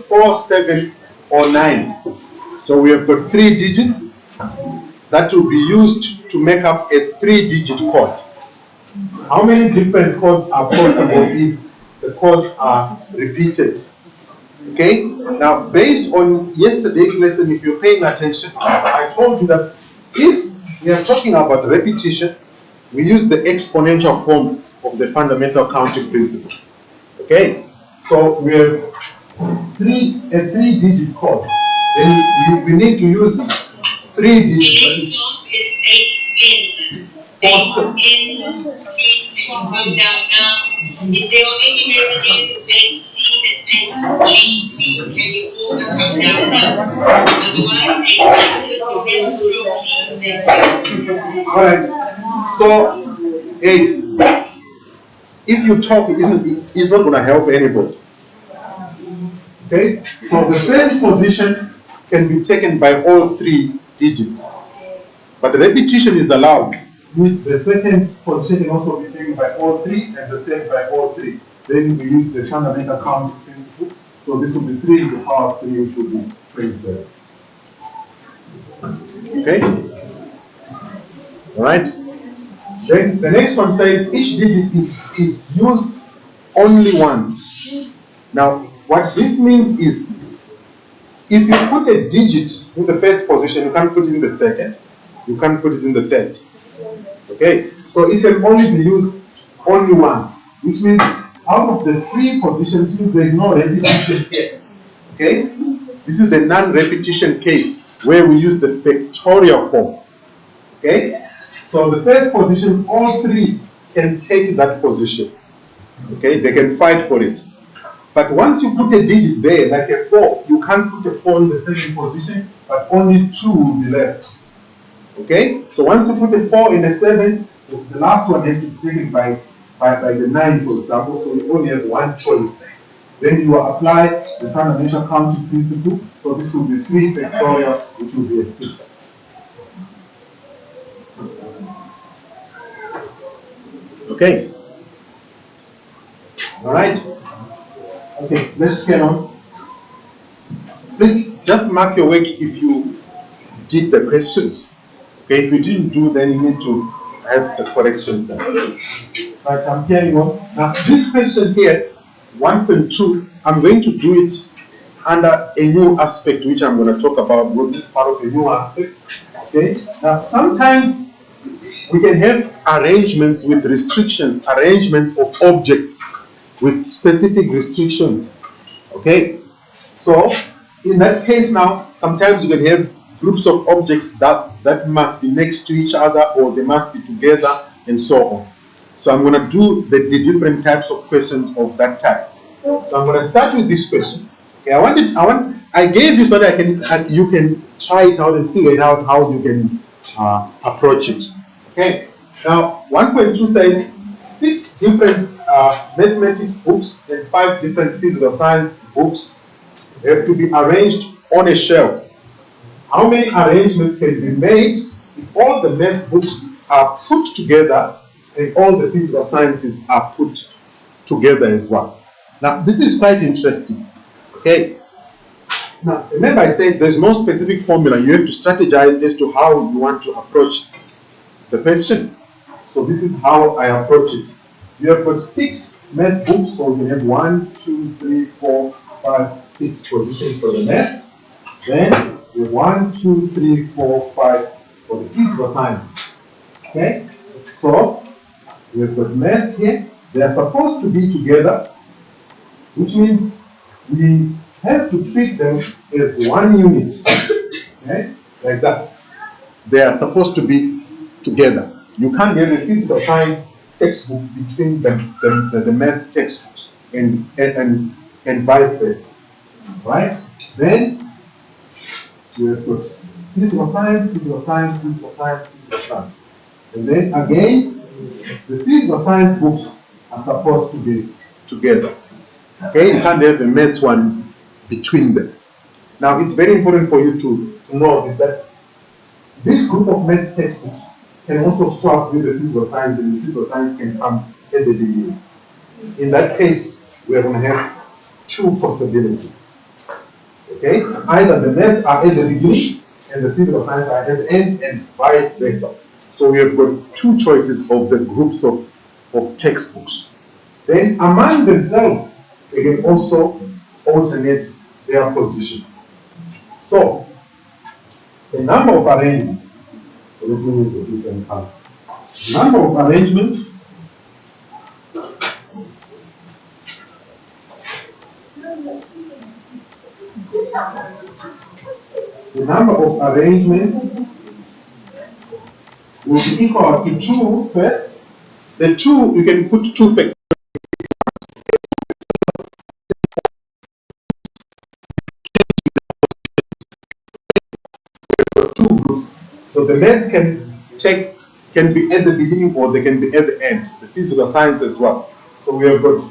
4, 7, or 9. So we have got 3 digits that will be used to make up a 3-digit code. How many different codes are possible if the codes are repeated? Okay, now based on yesterday's lesson, if you're paying attention, I told you that if we are talking about repetition, we use the exponential form of the fundamental counting principle. Okay, so we have a 3-digit code. Then we need to use 3 digits. Awesome. If there are any messages that C that ends G, can you also come down now? Otherwise, alright. So, if you talk, it's not going to help anybody. Okay? So the first position can be taken by all 3 digits. But the repetition is allowed. The second position can also be taken by all 3, and the third by all 3. Then we use the fundamental counting principle. So this will be 3 to the power of 3, which will be 27. Okay? Alright? Then the next one says each digit is used only once. Now, what this means is if you put a digit in the first position, you can't put it in the second, you can't put it in the third. Okay? So it can only be used only once, which means out of the 3 positions, there is no repetition here. Okay? This is the non-repetition case where we use the factorial form. Okay? So the first position, all 3 can take that position. Okay? They can fight for it. But once you put a digit there, like a 4, you can't put a 4 in the second position, but only 2 will be left. Okay? So once you put a 4 in a 7, the last one has to be taken by the 9, for example, so you only have one choice. Then you will apply the fundamental counting principle, so this will be 3 factorial, which will be a 6. Okay? Alright? Okay, let's get on. Please just mark your work if you did the questions. Okay, if you didn't do, then you need to have the correction done. Right, I'm carrying on. Now, this question here, 1.2, I'm going to do it under a new aspect, which I'm going to talk about. This is part of a new aspect. Okay, now sometimes we can have arrangements with restrictions, arrangements of objects with specific restrictions. Okay, so in that case now, sometimes you can have groups of objects that must be next to each other, or they must be together, and so on. So I'm going to do the different types of questions of that type. So I'm going to start with this question. Okay, I gave you so that you can try it out and figure it out how you can approach it. Okay. Now 1.2 says 6 different mathematics books and 5 different physical science books have to be arranged on a shelf. How many arrangements can be made if all the math books are put together and all the physical sciences are put together as well? Now, this is quite interesting. Okay. Now, remember I said there's no specific formula. You have to strategize as to how you want to approach the question. So this is how I approach it. You have got 6 math books, so you can have 1, 2, 3, 4, 5, 6 positions for the maths. Then you have 1, 2, 3, 4, 5 for the physical sciences. Okay? So we have got maths here. They are supposed to be together, which means we have to treat them as one unit. Okay? Like that. They are supposed to be together. You can't have a physical science textbook between the math textbooks and vice versa. Right? Then you have got physical science, physical science, physical science, physical science. And then again, the physical science books are supposed to be together. Okay? You can't have a math one between them. Now, it's very important for you to know is that this group of math textbooks can also swap with the physical science, and the physical science can come at the beginning. In that case, we are going to have 2 possibilities. Okay, either the maths are at the beginning and the physical science are at the end, and vice versa. So we have got two choices of the groups of textbooks. Then among themselves, they can also alternate their positions. So the number of arrangements, so let me use a different color. Number of arrangements the number of arrangements will be equal to 2 first. The 2, you can put 2 factors. 2 groups. So the maths can be at the beginning or they can be at the end. The physical science as well. So we have got,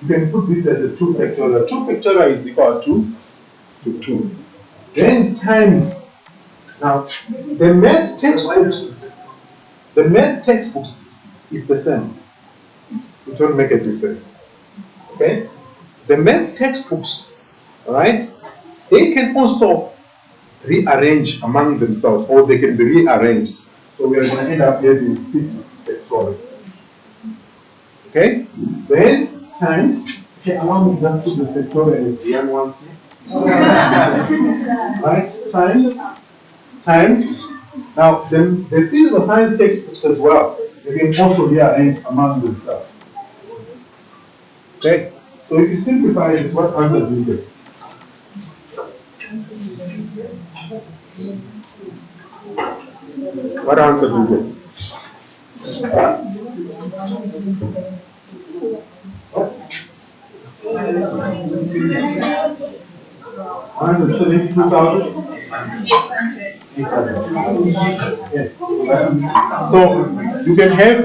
you can put this as a 2 factorial. 2 factorial is equal to 2. Then times, now the maths textbooks is the same. It won't make a difference. Okay? The maths textbooks, alright, they can also rearrange among themselves, or they can be rearranged. So we are going to end up getting 6 factorial. Okay? Then times, okay, allow me just to the factorial as the young ones here. Right? Times. Now, the physical science textbooks as well, they can also rearrange among themselves. Okay? So if you simplify this, what answer do you get? What answer do you get? So you can have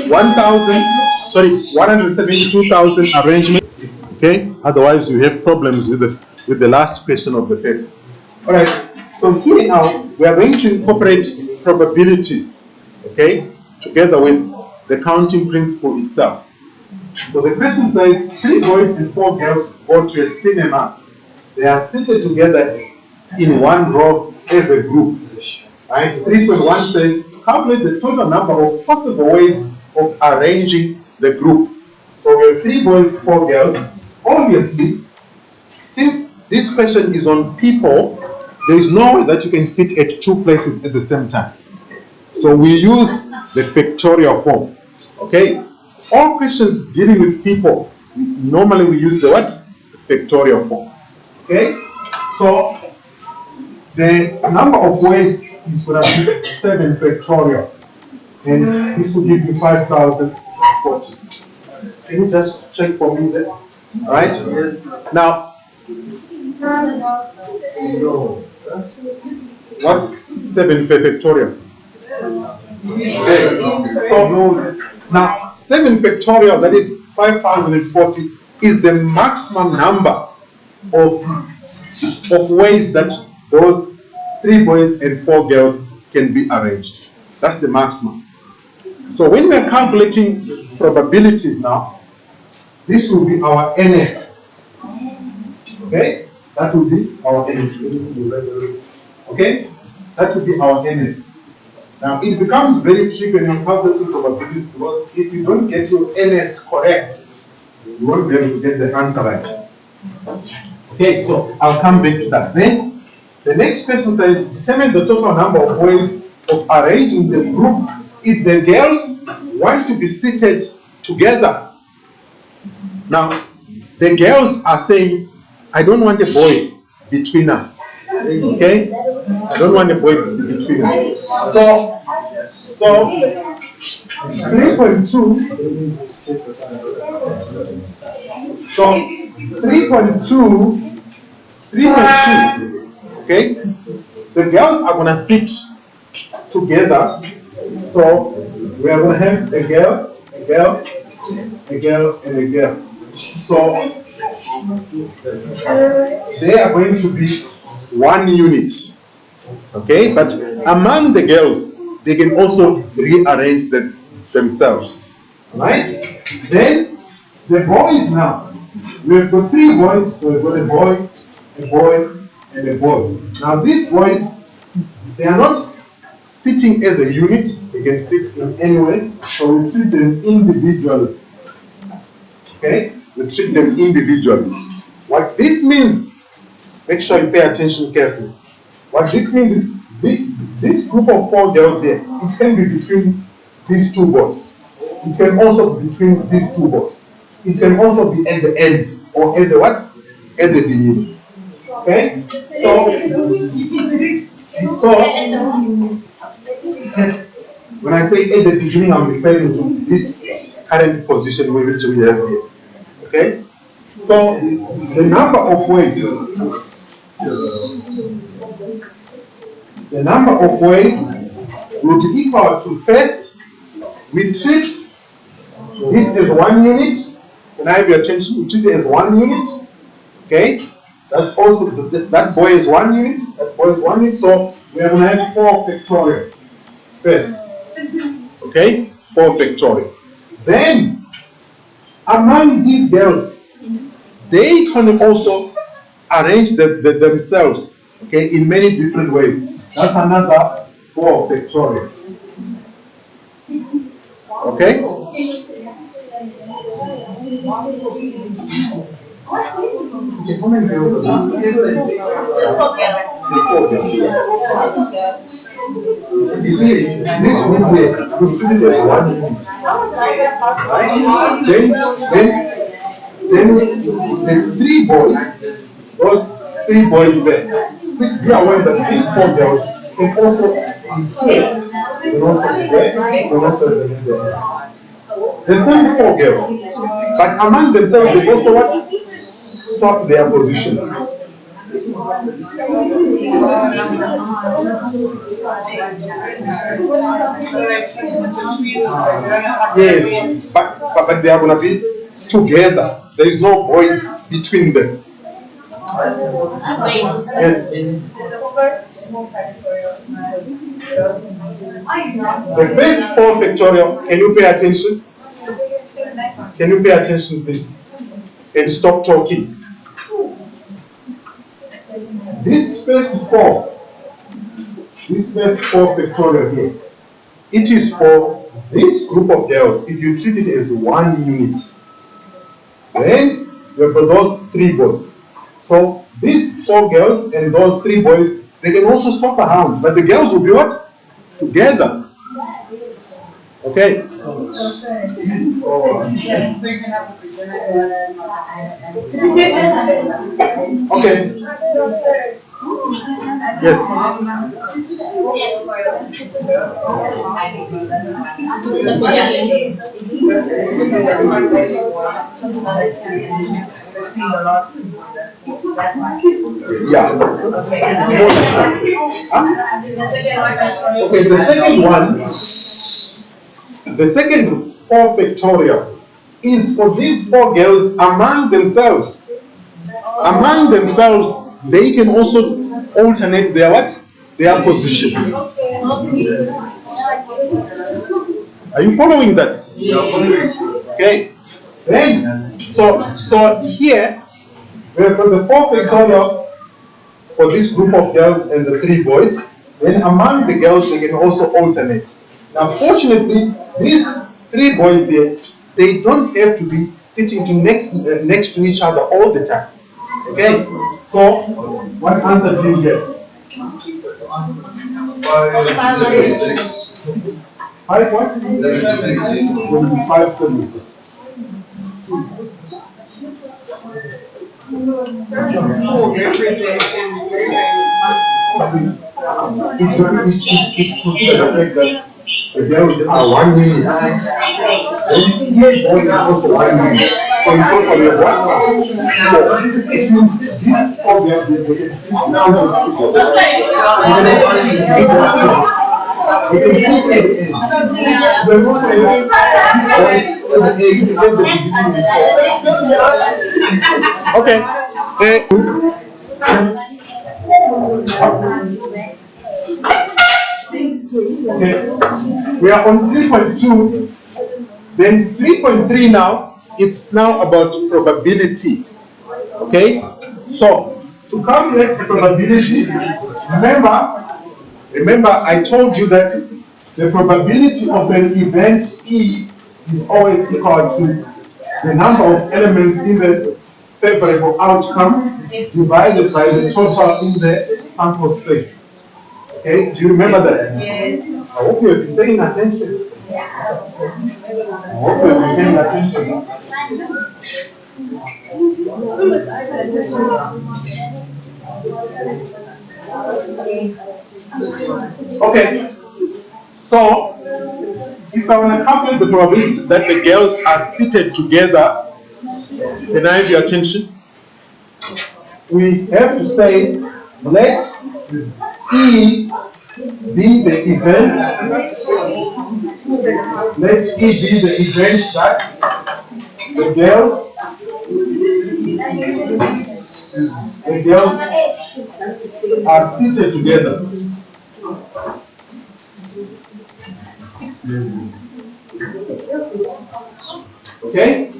172,000 arrangements. Okay, otherwise you have problems with the last question of the paper. All right. So here now we are going to incorporate probabilities. Okay, together with the counting principle itself. So the question says 3 boys and 4 girls go to a cinema. They are seated together in one row as a group. Right? 3.1 says calculate the total number of possible ways of arranging the group. So we have 3 boys, 4 girls. Obviously, since this question is on people, there is no way that you can sit at 2 places at the same time. So we use the factorial form. Okay? All questions dealing with people, normally we use the what? The factorial form. Okay? So the number of ways is going to be 7 factorial. And this will give you 5,040. Can you just check for me there? Alright? Now, what's 7 factorial? Okay. So now 7 factorial, that is 5,040, is the maximum number of ways that those 3 boys and 4 girls can be arranged. That's the maximum. So when we are calculating probabilities now, this will be our NS. Okay? That will be our NS. Okay? That will be our NS. Now it becomes very tricky when you're calculating probabilities, because if you don't get your NS correct, you won't be able to get the answer right. Okay, so I'll come back to that. Then the next question says determine the total number of ways of arranging the group if the girls want to be seated together. Now the girls are saying, I don't want a boy between us. Okay? I don't want a boy between us. So 3.2. So 3.2. Okay? The girls are gonna sit together. So we are gonna have a girl, and a girl. So they are going to be 1 unit. Okay, but among the girls, they can also rearrange themselves. Right? Then the boys now, we've got three boys, so we've got a boy, and a boy. Now these boys, they are not sitting as a unit, they can sit in any way, so we treat them individually. Okay? We treat them individually. What this means, make sure you pay attention carefully. What this means is this group of 4 girls here, it can be between these 2 boys. It can also be between these 2 boys. It can also be at the end or at the what? At the beginning. Okay? So when I say at the beginning, I'm referring to this current position which we have here. Okay? So the number of ways will be equal to, first, we treat this as 1 unit. Can I have your attention? We treat it as 1 unit. Okay? That's also, that boy is 1 unit, that boy is 1 unit, so we are going to have 4 factorial first. Okay? 4 factorial. Then, among these girls, they can also arrange themselves, okay, in many different ways. That's another 4 factorial. Okay? How many girls are there? You see, this group here, we treat it as 1 unit. Right? Then the 3 boys, those 3 boys there, please be aware that these 4 girls can also be here, can also be there, can also be there. The same 4 girls, but among themselves they also what? Swap their positions. Yes, but they are going to be together. There is no void between them. Yes. The first 4 factorial, can you pay attention? Can you pay attention, please? And stop talking. This first 4 factorial here, it is for this group of girls. If you treat it as 1 unit, then you have got those 3 boys. So these 4 girls and those 3 boys, they can also swap around, but the girls will be what? Together. Okay. Okay. Yes. Yeah. Okay, the second one, the second 4 factorial is for these 4 girls among themselves. Among themselves, they can also alternate their what? Their position. Are you following that? Okay. Then, so here we have got the 4 factorial for this group of girls and the 3 boys. Then among the girls, they can also alternate. Now, fortunately, these 3 boys here, they don't have to be sitting next to each other all the time. Okay. So, what answer do you get? 576. 5 what? 76. 576. It puts the effect that the girls are 1 unit. Then each boy is also 1 unit. So in total you have what? 4. It means these 4 girls they can sit down together. They can sit at the end. They also have these boys at the end, at the beginning. Okay. Okay. We are on 3.2. Then 3.3 now, it's now about probability. Okay? So, to calculate the probability, remember I told you that the probability of an event E is always equal to the number of elements in the favorable outcome divided by the total in the sample space. Okay, do you remember that? Yes. I hope you have been paying attention. I hope you have been paying attention. Okay, so if I want to calculate the probability that the girls are seated together, can I have your attention? We have to say, let E be the event. Let E be the event that the girls are seated together. Okay?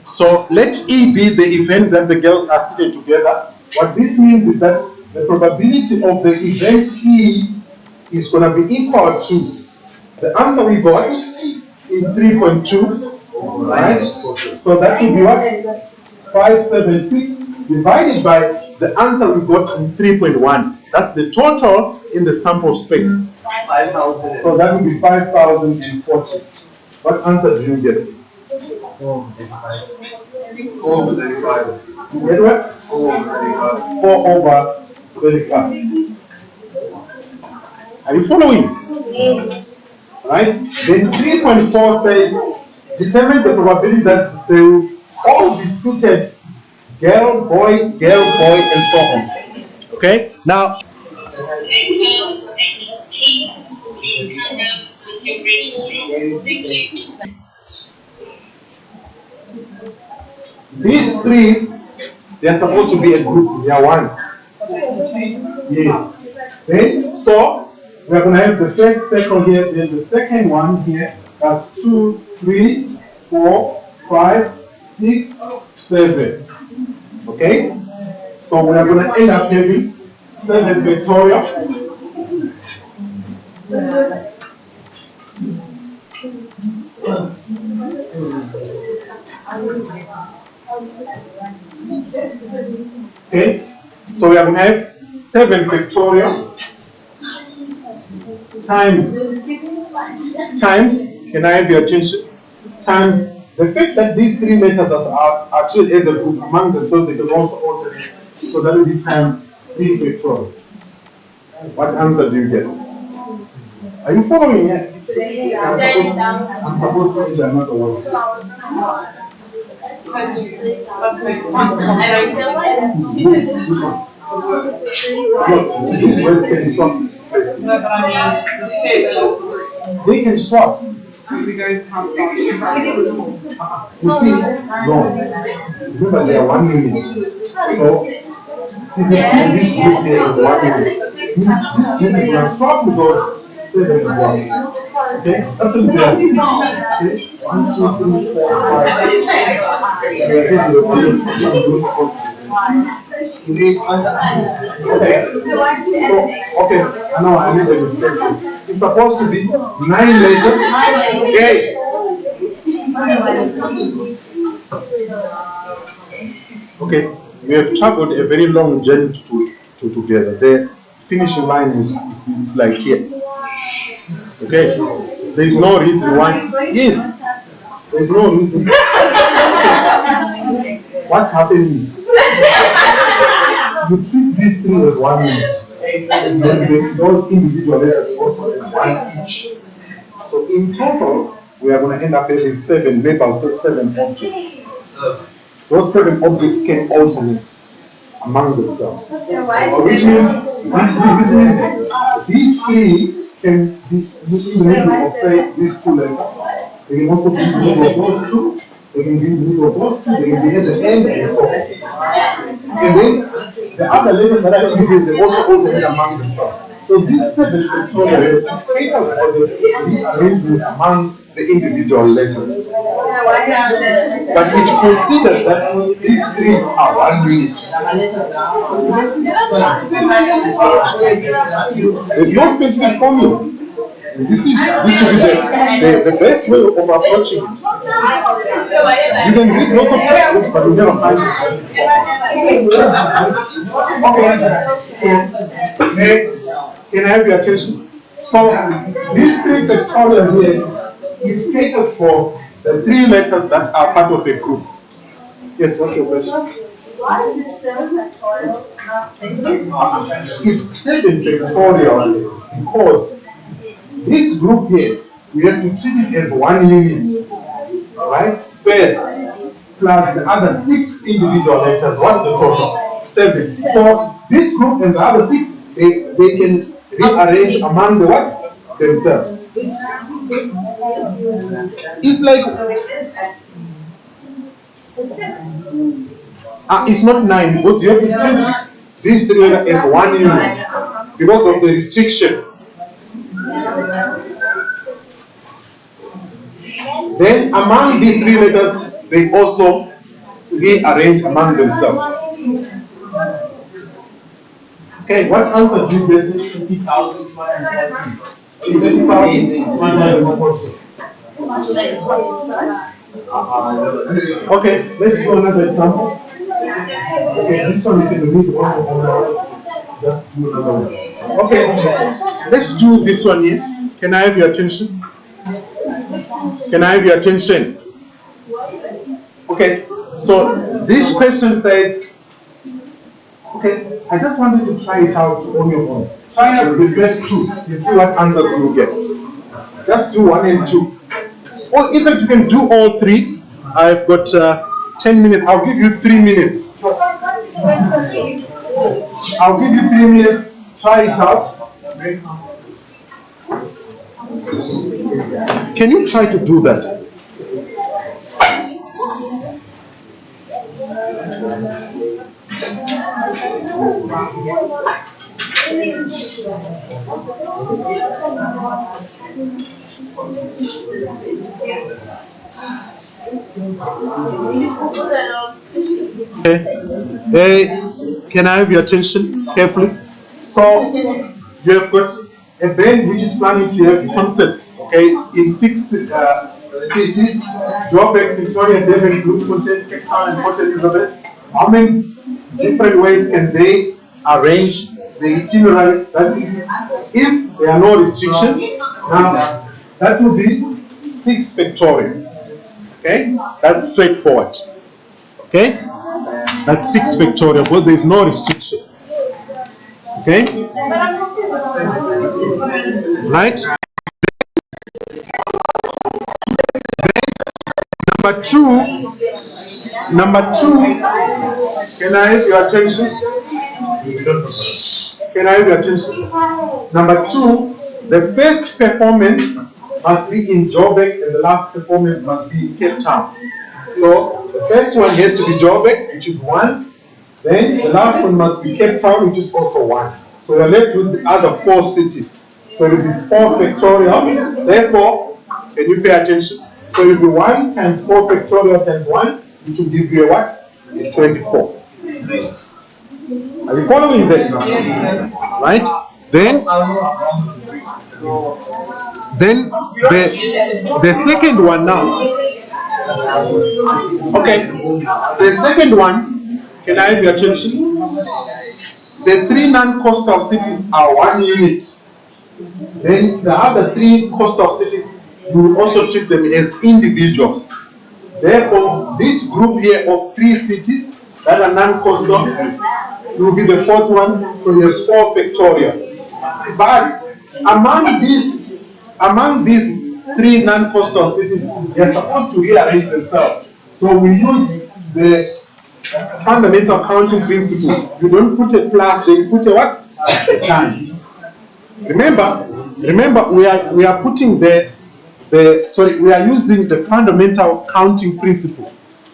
So let E be the event that the girls are seated together. What this means is that the probability of the event E is going to be equal to the answer we got in 3.2, right? So that will be what? 576 divided by the answer we got in 3.1. That's the total in the sample space. 5,000. So that will be 5,040. What answer do you get? 4 over 35. You get what? 4 over 35. 4 over 35. Are you following? Yes. Right? Then 3.4 says, determine the probability that they will all be seated, girl, boy, and so on. Okay? Now, these three, they are supposed to be a group. They are one. Yes. Okay? So, we are going to have the first circle here, then the second one here. That's 2, 3, 4, 5, 6, 7. Okay? So we are going to end up having 7 factorial. Okay? So we are going to have 7 factorial times, can I have your attention? Times the fact that these 3 letters are treated as a group among themselves, they can also alternate. So that will be times 3 factorial. What answer do you get? Are you following yet? I'm supposed to enter another one. Look, these words can swap places. No, but I mean, the switch. They can swap. We go You see, no. Remember, they are 1 unit. So, if you put this group here as 1 unit, this unit will swap with those 7 as 1. Okay? After there are 6. Okay? 1, 2, 3, 4, 5. Okay. So, okay. No, I made a mistake. It's supposed to be 9 letters. Okay. Okay, we have traveled a very long journey to together. The finishing line is like here. Okay, there is no reason why. Yes, there is no reason. What's happening is you treat these 3 as 1 unit. And then those individual letters also as 1 each. So in total, we are going to end up having 7 labels, 7 objects. Those 7 objects can alternate among themselves. So which means these 3 can be in the middle of, say, these 2 letters. They can also be in the middle of those 2. They can be in the middle of those 2. They can be at the end and so on. And then the other letters that are individual, they also alternate among themselves. So these 7 factorial caters for the rearrangement among the individual letters. But it considers that these three are 1 unit. There's no specific formula. This will be the best way of approaching it. You can read lots of textbooks, but you never find it. Can I have your attention? So this 3 factorial here is catered for the 3 letters that are part of the group. Yes, what's your question? Why is it 7 factorial, not 6? It's 7 factorial because this group here, we have to treat it as 1 unit. Alright? First, plus the other 6 individual letters. What's the total? 7. So this group and the other 6, they can rearrange among the what? Themselves. It's like it's not 9 because you have to treat these 3 letters as 1 unit because of the restriction. Then among these 3 letters, they also rearrange among themselves. Okay, what answer do you get? 50,240. Okay, let's do another example. Okay, this one you can read one. Just do another one. Okay, let's do this one here. Can I have your attention? Can I have your attention? Okay, so this question says, okay, I just wanted to try it out on your own. Try out the first 2 and see what answers you get. Just do 1 and 2. Or in fact, you can do all 3. I've got 10 minutes. I'll give you 3 minutes. I'll give you 3 minutes. Try it out. Can you try to do that? Okay. Can I have your attention carefully? So you have got a brain which is planning to have concepts, okay, in 6 cities: Joburg, Victoria, Devon, Bloemfontein, Cape Town, and Port Elizabeth. How many different ways can they arrange the itinerary? That is, if there are no restrictions, now that would be 6 factorial. Okay, that's straightforward. Okay, that's 6 factorial because there is no restriction. Okay, right? Number two, can I have your attention? Can I have your attention? Number 2, the first performance must be in Joburg and the last performance must be in Cape Town. So the first one has to be Joburg, which is 1. Then the last one must be Cape Town, which is also 1. So we are left with the other 4 cities. So it will be 4 factorial. Therefore, can you pay attention? So it will be 1 times 4 factorial times 1, which will give you a what? A 24. Are you following this? Right? Then the second one now. Okay. The second one, can I have your attention? The 3 non-coastal cities are 1 unit. Then the other 3 coastal cities, you will also treat them as individuals. Therefore, this group here of 3 cities that are non-coastal will be the 4th one, so there's 4 factorial. But among these 3 non-coastal cities, they're supposed to rearrange themselves. So we use the fundamental counting principle. You don't put a plus, then you put a what? A times. Remember, we are putting we are using the fundamental counting principle.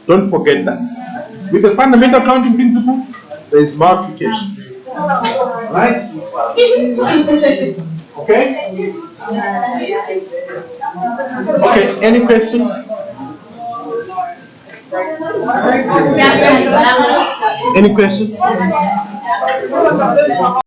Don't forget that. With the fundamental counting principle, there is multiplication. Right? Okay? Okay, any question? Any question?